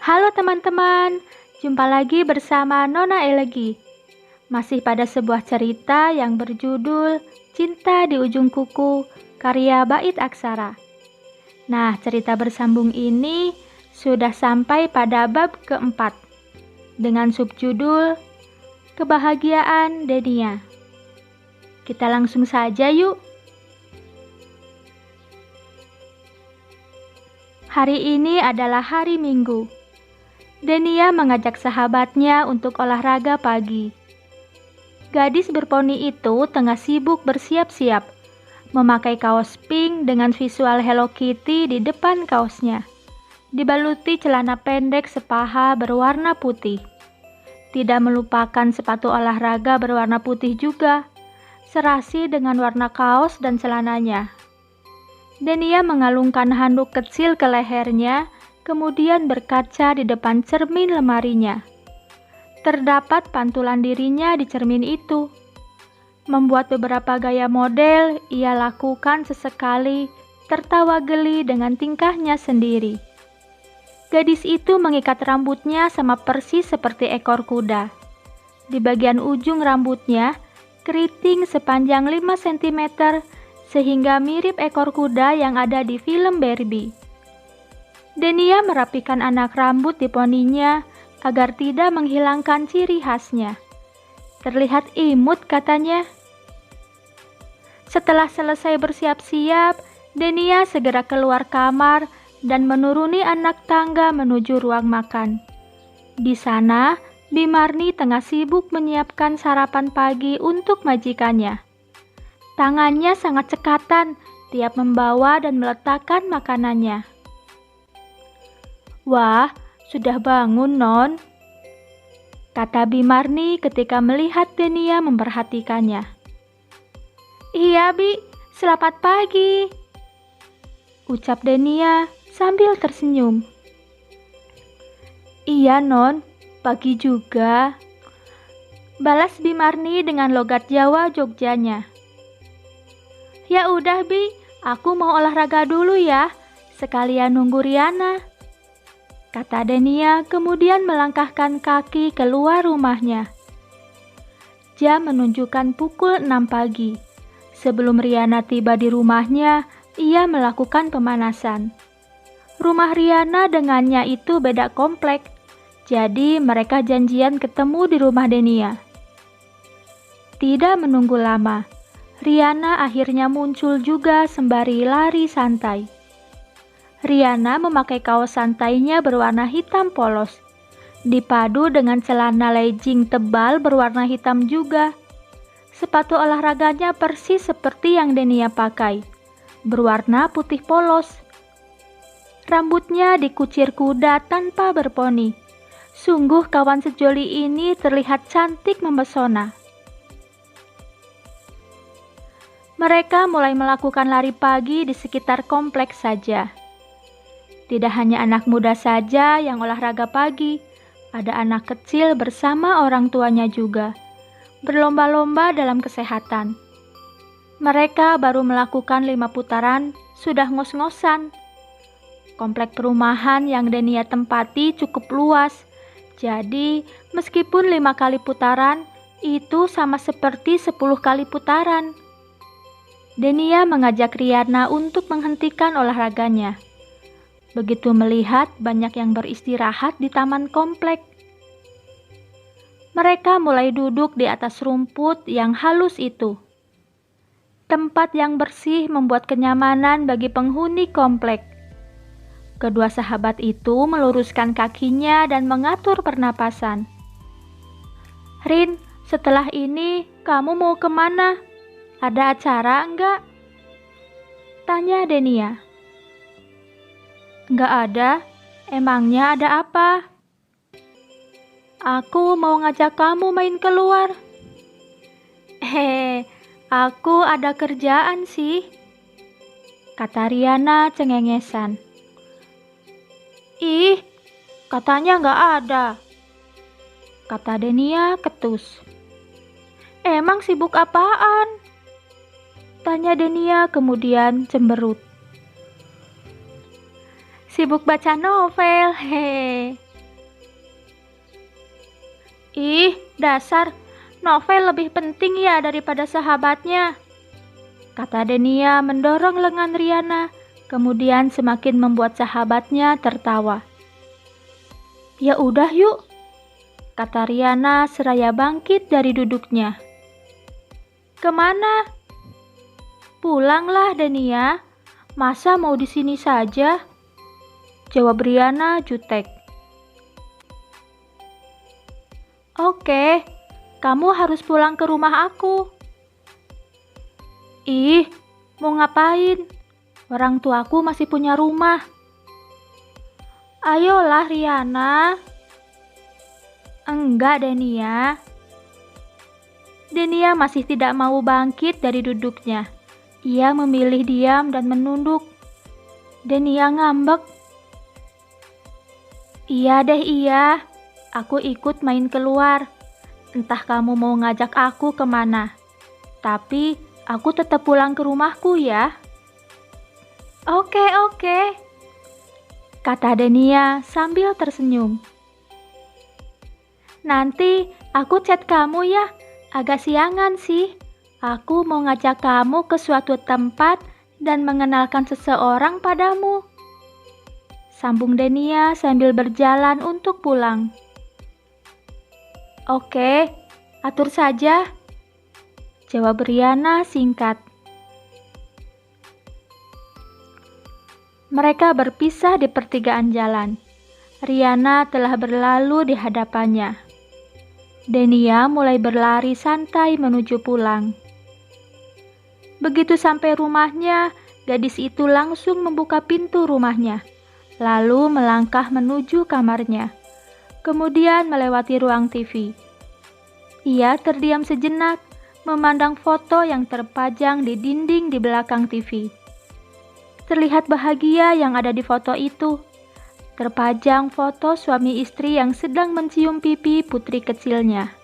Halo teman-teman, jumpa lagi bersama Nona Elegi. Masih pada sebuah cerita yang berjudul Cinta di Ujung Kuku, karya Bait Aksara. Nah, cerita bersambung ini sudah sampai pada bab keempat dengan subjudul Kebahagiaan Denia. Kita langsung saja yuk. Hari ini adalah hari Minggu. Denia mengajak sahabatnya untuk olahraga pagi. Gadis berponi itu tengah sibuk bersiap-siap, memakai kaos pink dengan visual Hello Kitty di depan kaosnya, dibaluti celana pendek sepaha berwarna putih. Tidak melupakan sepatu olahraga berwarna putih juga, serasi dengan warna kaos dan celananya. Denia mengalungkan handuk kecil ke lehernya, kemudian berkaca di depan cermin lemarinya. Terdapat pantulan dirinya di cermin itu. Membuat beberapa gaya model ia lakukan sesekali, tertawa geli dengan tingkahnya sendiri. Gadis itu mengikat rambutnya sama persis seperti ekor kuda. Di bagian ujung rambutnya, keriting sepanjang 5 cm sehingga mirip ekor kuda yang ada di film Barbie. Denia merapikan anak rambut di poninya agar tidak menghilangkan ciri khasnya. Terlihat imut katanya. Setelah selesai bersiap-siap, Denia segera keluar kamar dan menuruni anak tangga menuju ruang makan. Di sana, Bimarni tengah sibuk menyiapkan sarapan pagi untuk majikannya. Tangannya sangat cekatan tiap membawa dan meletakkan makanannya. "Wah, sudah bangun, Non," kata Bimarni ketika melihat Denia memperhatikannya. "Iya, Bi, selamat pagi," ucap Denia sambil tersenyum. "Iya, Non, pagi juga," balas Bimarni dengan logat Jawa Jogjanya. "Ya udah, Bi, aku mau olahraga dulu ya, sekalian nunggu Riana," kata Denia kemudian melangkahkan kaki keluar rumahnya. Jam menunjukkan pukul 6 pagi. Sebelum Riana tiba di rumahnya, ia melakukan pemanasan. Rumah Riana dengannya itu beda komplek, jadi mereka janjian ketemu di rumah Denia. Tidak menunggu lama, Riana akhirnya muncul juga sembari lari santai. Riana memakai kaos santainya berwarna hitam polos, dipadu dengan celana legging tebal berwarna hitam juga. Sepatu olahraganya persis seperti yang Denia pakai, berwarna putih polos. Rambutnya dikucir kuda tanpa berponi. Sungguh kawan sejoli ini terlihat cantik memesona. Mereka mulai melakukan lari pagi di sekitar kompleks saja. Tidak hanya anak muda saja yang olahraga pagi, ada anak kecil bersama orang tuanya juga, berlomba-lomba dalam kesehatan. Mereka baru melakukan 5 putaran, sudah ngos-ngosan. Komplek perumahan yang Denia tempati cukup luas, jadi meskipun 5 kali putaran, itu sama seperti 10 kali putaran. Denia mengajak Riana untuk menghentikan olahraganya. Begitu melihat banyak yang beristirahat di taman komplek. Mereka mulai duduk di atas rumput yang halus itu. Tempat yang bersih membuat kenyamanan bagi penghuni komplek. Kedua sahabat itu meluruskan kakinya dan mengatur pernapasan. "Rin, setelah ini kamu mau kemana? Ada acara enggak?" tanya Denia. "Enggak ada, emangnya ada apa?" "Aku mau ngajak kamu main keluar." Aku ada kerjaan sih," kata Riana cengengesan. "Ih, katanya enggak ada," kata Denia ketus. "Emang sibuk apaan?" tanya Denia kemudian cemberut. "Sibuk baca novel, hehe," Ih, dasar, novel lebih penting ya daripada sahabatnya, kata Denia mendorong lengan Riana, kemudian semakin membuat sahabatnya tertawa. Ya udah yuk, kata Riana seraya bangkit dari duduknya. Kemana? Pulanglah Denia, masa mau di sini saja? Jawab Riana jutek. Oke, kamu harus pulang ke rumah aku. Ih, mau ngapain? Orang tuaku masih punya rumah. Ayolah Riana. Enggak, Denia. Denia masih tidak mau bangkit dari duduknya. Ia memilih diam dan menunduk. Denia ngambek. Iya deh, iya. Aku ikut main keluar. Entah kamu mau ngajak aku kemana. Tapi aku tetap pulang ke rumahku ya. Oke, kata Denia sambil tersenyum. Nanti aku chat kamu ya. Agak siangan sih. Aku mau ngajak kamu ke suatu tempat dan mengenalkan seseorang padamu. Sambung Denia sambil berjalan untuk pulang. Oke, atur saja, jawab Riana singkat. Mereka berpisah di pertigaan jalan. Riana telah berlalu di hadapannya. Denia mulai berlari santai menuju pulang. Begitu sampai rumahnya, gadis itu langsung membuka pintu rumahnya, lalu melangkah menuju kamarnya. Kemudian melewati ruang TV. Ia terdiam sejenak, memandang foto yang terpajang di dinding di belakang TV. Terlihat bahagia yang ada di foto itu. Terpajang foto suami istri yang sedang mencium pipi putri kecilnya.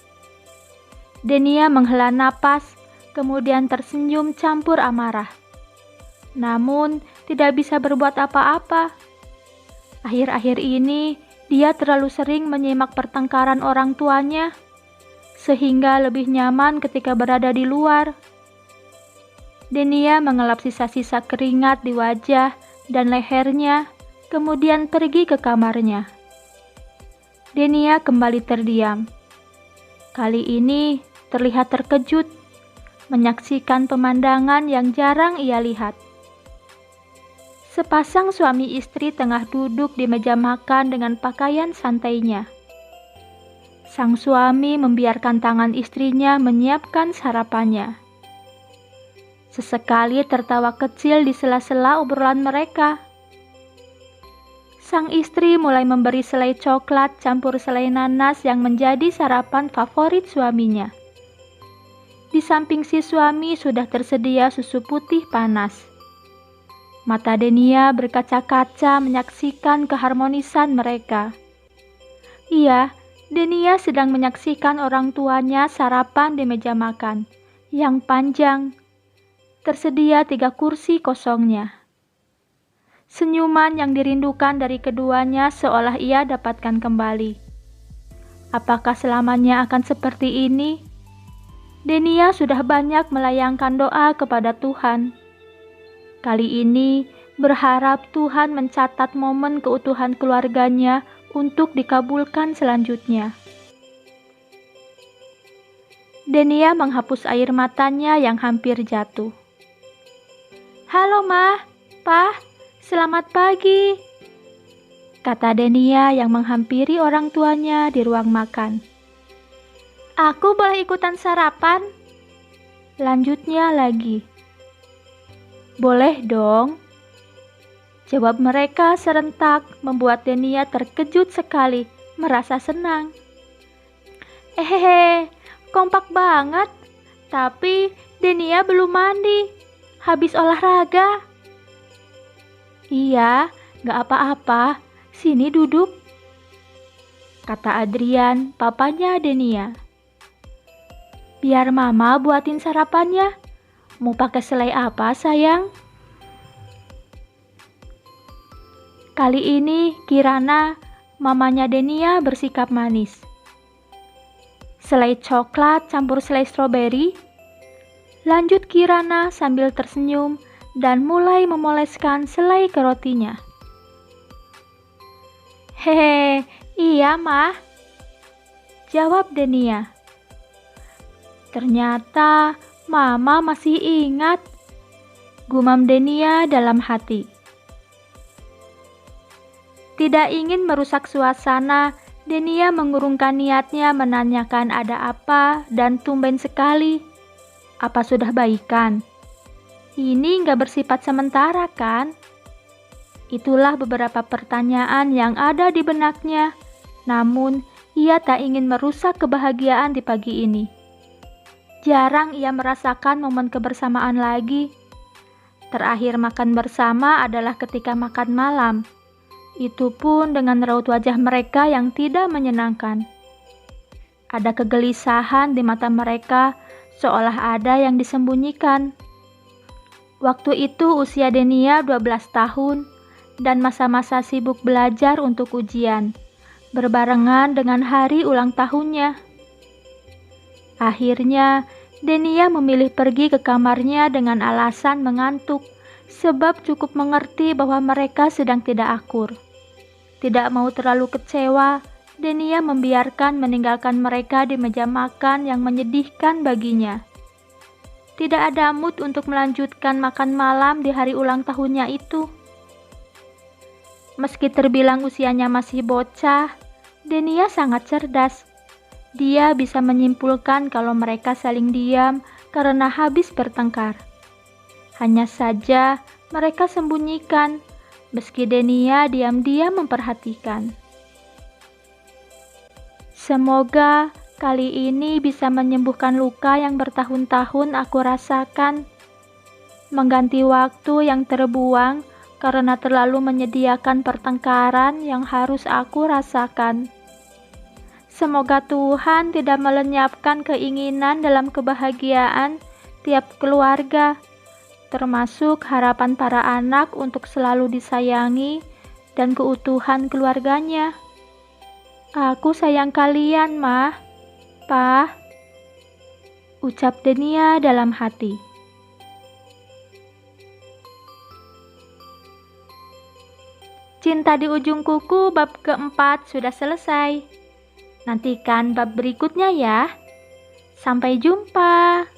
Denia menghela napas, kemudian tersenyum campur amarah. Namun, tidak bisa berbuat apa-apa. Akhir-akhir ini, dia terlalu sering menyimak pertengkaran orang tuanya, sehingga lebih nyaman ketika berada di luar. Denia mengelap sisa-sisa keringat di wajah dan lehernya, kemudian pergi ke kamarnya. Denia kembali terdiam. Kali ini terlihat terkejut, menyaksikan pemandangan yang jarang ia lihat. Sepasang suami istri tengah duduk di meja makan dengan pakaian santainya. Sang suami membiarkan tangan istrinya menyiapkan sarapannya. Sesekali tertawa kecil di sela-sela obrolan mereka. Sang istri mulai memberi selai coklat campur selai nanas yang menjadi sarapan favorit suaminya. Di samping si suami sudah tersedia susu putih panas. Mata Denia berkaca-kaca menyaksikan keharmonisan mereka. Iya, Denia sedang menyaksikan orang tuanya sarapan di meja makan, yang panjang. Tersedia 3 kursi kosongnya. Senyuman yang dirindukan dari keduanya seolah ia dapatkan kembali. Apakah selamanya akan seperti ini? Denia sudah banyak melayangkan doa kepada Tuhan. Kali ini berharap Tuhan mencatat momen keutuhan keluarganya untuk dikabulkan selanjutnya. Denia menghapus air matanya yang hampir jatuh. Halo Ma, Pa, selamat pagi, kata Denia yang menghampiri orang tuanya di ruang makan. Aku boleh ikutan sarapan? Lanjutnya lagi. Boleh dong, jawab mereka serentak, membuat Denia terkejut sekali, merasa senang. Kompak banget, tapi Denia belum mandi, habis olahraga. Iya, gak apa-apa, sini duduk, kata Adrian, papanya Denia. Biar Mama buatin sarapannya. Mau pakai selai apa, sayang? Kali ini Kirana, mamanya Denia, bersikap manis. Selai coklat campur selai stroberi? Lanjut Kirana sambil tersenyum dan mulai memoleskan selai ke rotinya. Hehe, iya mah, jawab Denia. Ternyata Mama masih ingat, gumam Denia dalam hati. Tidak ingin merusak suasana, Denia mengurungkan niatnya menanyakan ada apa dan tumben sekali. Apa sudah baikan? Ini nggak bersifat sementara kan? Itulah beberapa pertanyaan yang ada di benaknya. Namun, ia tak ingin merusak kebahagiaan di pagi ini. Jarang ia merasakan momen kebersamaan lagi. Terakhir makan bersama adalah ketika makan malam. Itu pun dengan raut wajah mereka yang tidak menyenangkan. Ada kegelisahan di mata mereka, seolah ada yang disembunyikan. Waktu itu usia Denia 12 tahun dan masa-masa sibuk belajar untuk ujian, berbarengan dengan hari ulang tahunnya. Akhirnya, Denia memilih pergi ke kamarnya dengan alasan mengantuk, sebab cukup mengerti bahwa mereka sedang tidak akur. Tidak mau terlalu kecewa, Denia membiarkan meninggalkan mereka di meja makan yang menyedihkan baginya. Tidak ada mood untuk melanjutkan makan malam di hari ulang tahunnya itu. Meski terbilang usianya masih bocah, Denia sangat cerdas. Dia bisa menyimpulkan kalau mereka saling diam karena habis bertengkar. Hanya saja mereka sembunyikan, meski Denia diam-diam memperhatikan. Semoga kali ini bisa menyembuhkan luka yang bertahun-tahun aku rasakan, mengganti waktu yang terbuang karena terlalu menyediakan pertengkaran yang harus aku rasakan. Semoga Tuhan tidak melenyapkan keinginan dalam kebahagiaan tiap keluarga, termasuk harapan para anak untuk selalu disayangi dan keutuhan keluarganya. Aku sayang kalian, Mah, Pah, ucap Denia dalam hati. Cinta di Ujung Kuku bab keempat sudah selesai. Nantikan bab berikutnya ya. Sampai jumpa.